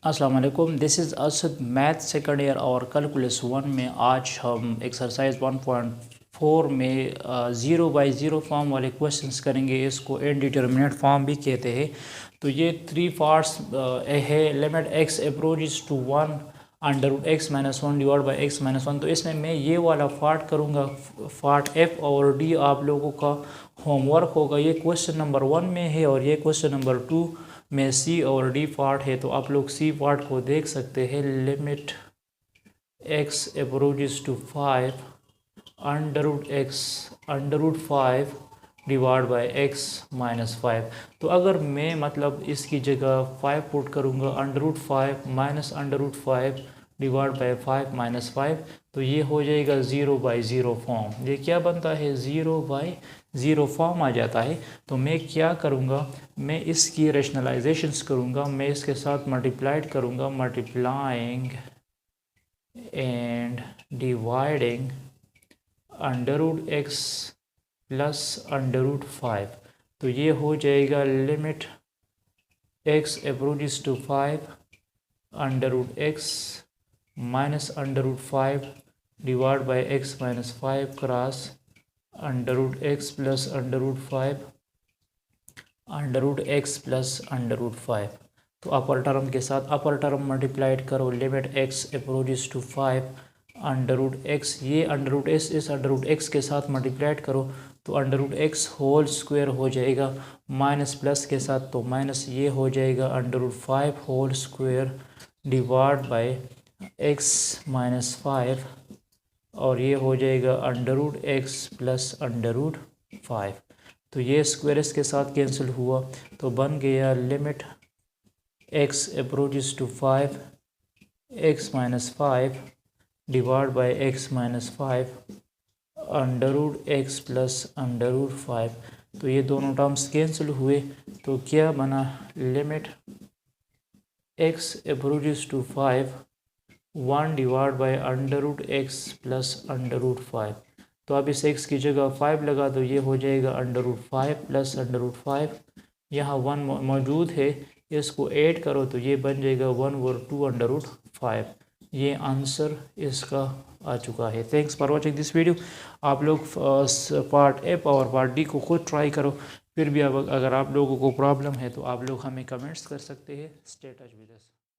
अस्सलाम वालेकुम, this is Asad math second year और कैलकुलस 1 में आज हम एक्सरसाइज 1.4 में 0/0 फॉर्म वाले क्वेश्चंस करेंगे। इसको इनडिटरमिनेट फॉर्म भी कहते हैं। तो ये 3 पार्ट्स है। Limit x approaches to 1 √x-1 divide by x-1। तो इसमें मैं ये वाला पार्ट करूँगा, पार्ट f और d आप लोगों का होमवर्क होगा। ये क्वेश्चन नंबर 1 में है और ये क्वेश्चन नंबर 2 में सी और डी पार्ट है। तो आप लोग सी पार्ट को देख सकते हैं। Limit x approaches to 5 √5 divide by x-5। तो अगर मैं मतलब इसकी जगह 5 पुट करूँगा, √5 माइनस √5 डिवाइड बाई 5-5, तो ये हो जाएगा 0/0 फॉर्म। ये क्या बनता है? 0/0 फॉर्म आ जाता है। तो मैं क्या करूँगा, मैं इसकी रेशनलाइजेशंस करूँगा। मैं इसके साथ मल्टीप्लाइड करूँगा, multiplying and dividing √x plus √5। तो ये हो जाएगा limit x approaches to 5 √x minus √5 divide by x-5 cross √x plus √5 √x plus √5। तो अपर टर्म के साथ अपर टर्म मल्टीप्लाइड करो। Limit x approaches to 5 √x, ये √s इस √x के साथ मल्टीप्लाइड करो तो √x होल स्क्वायर हो जाएगा। माइनस प्लस के साथ तो माइनस, ये हो जाएगा √5 whole square divide by x-5 और ये हो जाएगा √x प्लस √5। तो ये स्क्वायर इसके साथ कैंसिल हुआ तो बन गया limit x approaches to 5 x-5 divide by x-5 √x plus √5। तो ये दोनों टर्म्स कैंसिल हुए तो क्या बना? Limit x approaches to 5 1 divide by √x plus √5। तो अब इस x की जगह 5 लगा तो ये हो जाएगा √5 प्लस √5। यहाँ 1 मौजूद है, इसको ऐड करो तो ये बन जाएगा 1 और 2 √5। ये आंसर इसका आ चुका है। Thanks for watching this video. आप लोग पार्ट ए और पार्ट डी को खुद ट्राई करो। फिर भी अब अगर आप लोगों को प्रॉब्लम है तो आप लोग हमें कमेंट्स कर सकते हैं। Stay touch with us.